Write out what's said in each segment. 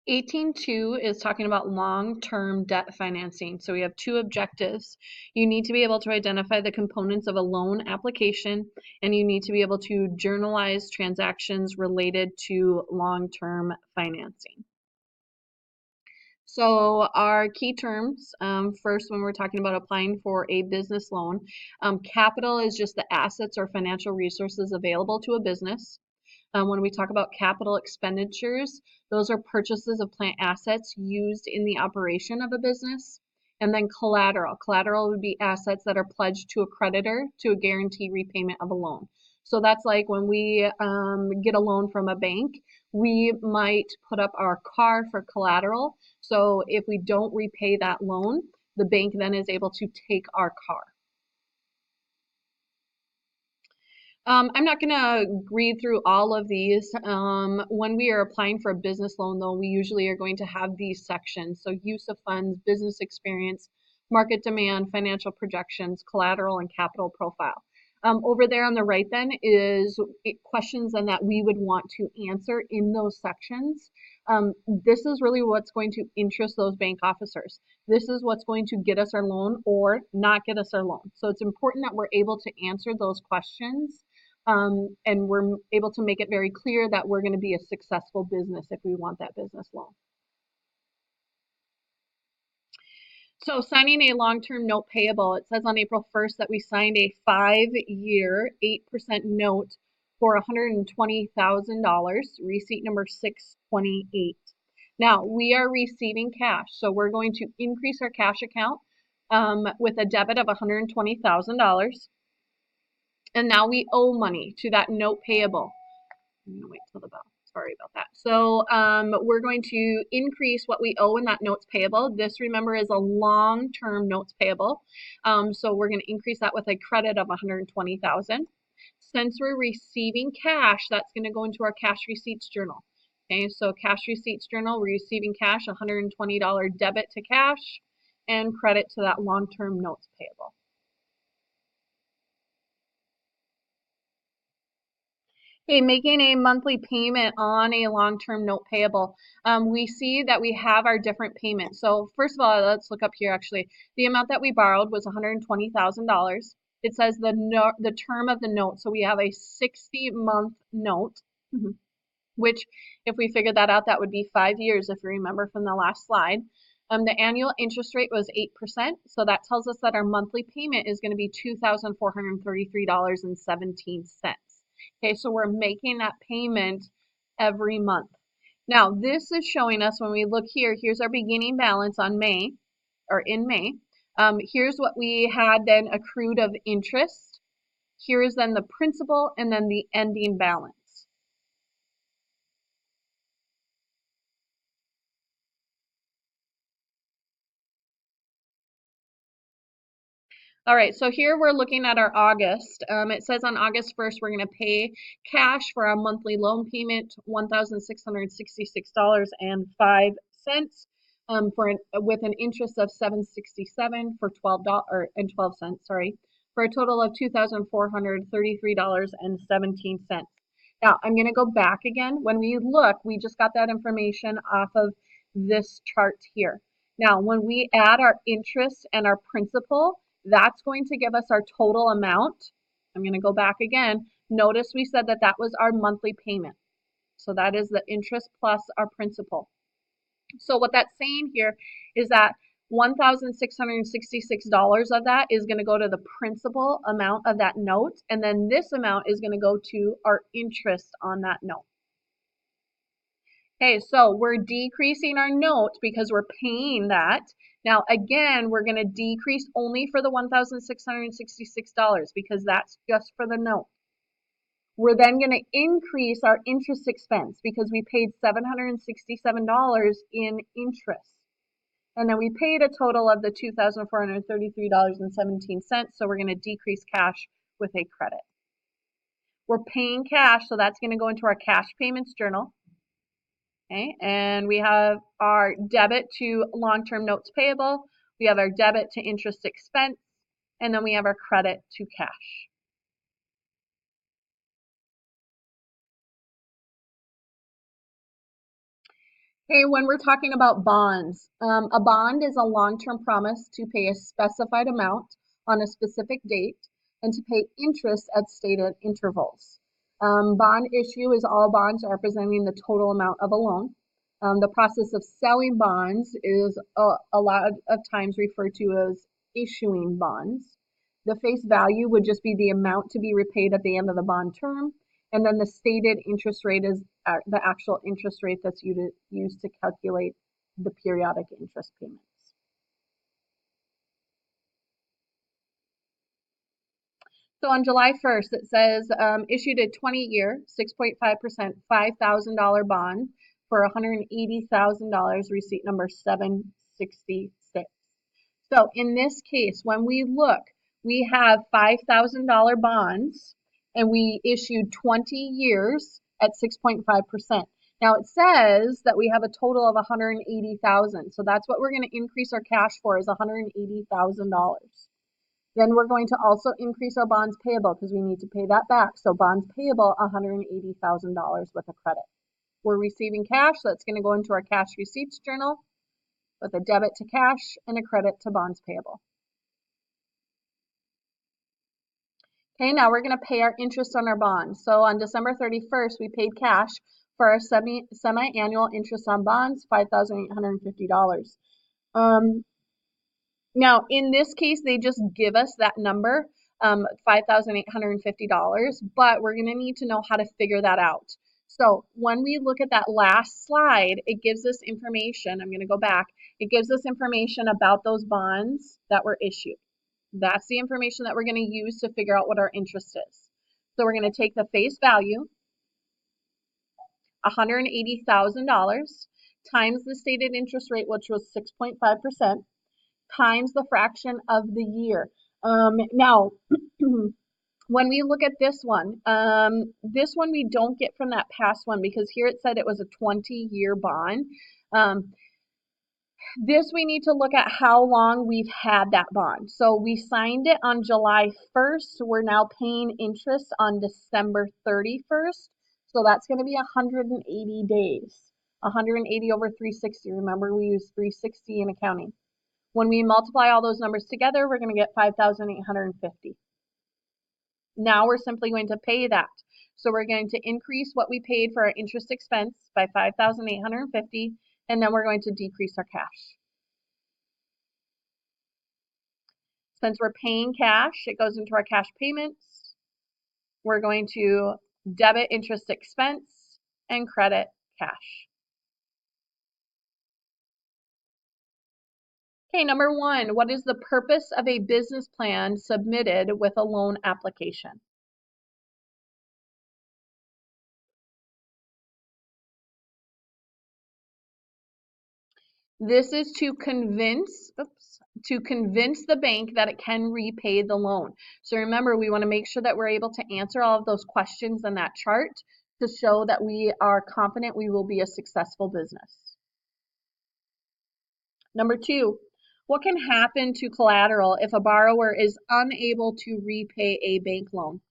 18.2 is talking about long-term debt financing. So we have two objectives. You need to be able to identify the components of a loan application, and you need to be able to journalize transactions related to long-term financing. So our key terms, first when we're talking about applying for a business loan, capital is just the assets or financial resources available to a business. When we talk about capital expenditures, those are purchases of plant assets used in the operation of a business. And then collateral. Collateral would be assets that are pledged to a creditor to guarantee repayment of a loan. So that's like when we get a loan from a bank, we might put up our car for collateral. So if we don't repay that loan, the bank then is able to take our car. I'm not going to read through all of these. When we are applying for a business loan, though, we usually are going to have these sections. So use of funds, business experience, market demand, financial projections, collateral, and capital profile. Over there on the right then is questions then that we would want to answer in those sections. This is really what's going to interest those bank officers. This is what's going to get us our loan or not get us our loan. So it's important that we're able to answer those questions. And we're able to make it very clear that we're going to be a successful business if we want that business loan. So signing a long-term note payable, it says on April 1st that we signed a 5-year, 8% note for $120,000, receipt number 628. Now, we are receiving cash, so we're going to increase our cash account with a debit of $120,000. And now we owe money to that note payable. I'm going to wait till the bell. Sorry about that. So we're going to increase what we owe in that notes payable. This, remember, is a long-term notes payable. So we're going to increase that with a credit of $120,000. Since we're receiving cash, that's going to go into our cash receipts journal. Okay, so cash receipts journal, we're receiving cash, $120 debit to cash, and credit to that long-term notes payable. Okay, making a monthly payment on a long-term note payable. We see that we have our different payments. So first of all, let's look up here actually. The amount that we borrowed was $120,000. It says the term of the note. So we have a 60-month note, which if we figured that out, that would be 5 years if you remember from the last slide. The annual interest rate was 8%. So that tells us that our monthly payment is going to be $2,433.17. Okay, so we're making that payment every month. Now, this is showing us when we look here, here's our beginning balance on May, or in May. Here's what we had then accrued of interest. Here's then the principal and then the ending balance. All right, so here we're looking at our August. It says on August 1st, we're going to pay cash for our monthly loan payment, $1,666.05 with an interest of $767 for $12.12, sorry, for a total of $2,433.17. Now, I'm going to go back again. When we look, we just got that information off of this chart here. Now, when we add our interest and our principal, that's going to give us our total amount. I'm going to go back again. Notice we said that that was our monthly payment. So that is the interest plus our principal. So what that's saying here is that $1,666 of that is going to go to the principal amount of that note. And then this amount is going to go to our interest on that note. Okay, so we're decreasing our note because we're paying that. Now, again, we're going to decrease only for the $1,666 because that's just for the note. We're then going to increase our interest expense because we paid $767 in interest. And then we paid a total of the $2,433.17, so we're going to decrease cash with a credit. We're paying cash, so that's going to go into our cash payments journal. Okay, and we have our debit to long-term notes payable, we have our debit to interest expense, and then we have our credit to cash. Hey, when we're talking about bonds, a bond is a long-term promise to pay a specified amount on a specific date and to pay interest at stated intervals. Bond issue is all bonds representing the total amount of a loan. The process of selling bonds is a lot of times referred to as issuing bonds. The face value would just be the amount to be repaid at the end of the bond term, and then the stated interest rate is the actual interest rate that's used to calculate the periodic interest payments. So on July 1st, it says issued a 20-year, 6.5%, $5,000 bond for $180,000, receipt number 766. So in this case, when we look, we have $5,000 bonds and we issued 20 years at 6.5%. Now it says that we have a total of 180,000. So that's what we're going to increase our cash for is $180,000. Then we're going to also increase our bonds payable because we need to pay that back. So bonds payable, $180,000 with a credit. We're receiving cash, so that's going to go into our cash receipts journal with a debit to cash and a credit to bonds payable. Okay, now we're going to pay our interest on our bonds. So on December 31st, we paid cash for our semi-annual interest on bonds, $5,850. Now, in this case, they just give us that number, $5,850, but we're going to need to know how to figure that out. So when we look at that last slide, it gives us information. I'm going to go back. It gives us information about those bonds that were issued. That's the information that we're going to use to figure out what our interest is. So we're going to take the face value, $180,000, times the stated interest rate, which was 6.5%, times the fraction of the year. Now, when we look at this one we don't get from that past one because here it said it was a 20-year bond. This we need to look at how long we've had that bond. So we signed it on July 1st. We're now paying interest on December 31st. So that's going to be 180 days. 180 over 360. Remember, we use 360 in accounting. When we multiply all those numbers together, we're going to get 5,850. Now we're simply going to pay that. So we're going to increase what we paid for our interest expense by 5,850, and then we're going to decrease our cash. Since we're paying cash, it goes into our cash payments. We're going to debit interest expense and credit cash. Okay, number one, what is the purpose of a business plan submitted with a loan application? This is to convince the bank that it can repay the loan. So remember, we want to make sure that we're able to answer all of those questions in that chart to show that we are confident we will be a successful business. Number two, what can happen to collateral if a borrower is unable to repay a bank loan?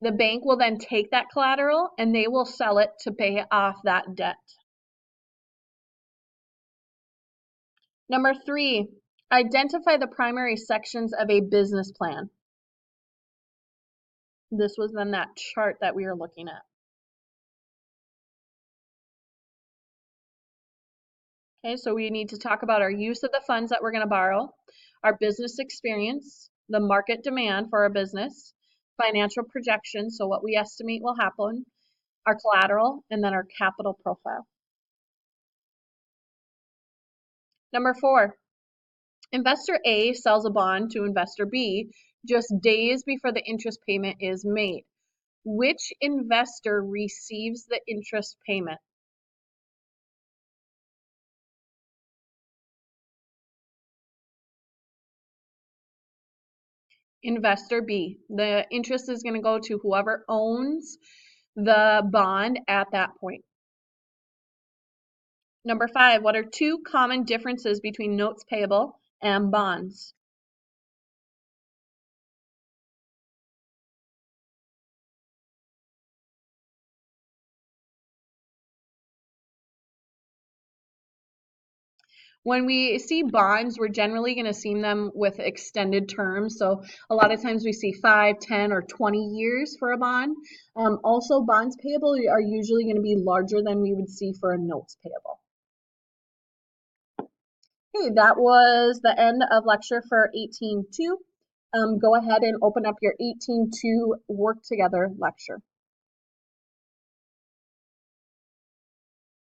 The bank will then take that collateral and they will sell it to pay off that debt. Number three, identify the primary sections of a business plan. This was then that chart that we were looking at. Okay, so we need to talk about our use of the funds that we're going to borrow, our business experience, the market demand for our business, financial projections, so what we estimate will happen, our collateral, and then our capital profile. Number four, investor A sells a bond to investor B just days before the interest payment is made. Which investor receives the interest payment? Investor B. The interest is going to go to whoever owns the bond at that point. Number five, what are two common differences between notes payable and bonds? When we see bonds, we're generally going to see them with extended terms. So a lot of times we see 5, 10, or 20 years for a bond. Also, bonds payable are usually going to be larger than we would see for a notes payable. Okay, that was the end of lecture for 18.2. Go ahead and open up your 18.2 work together lecture.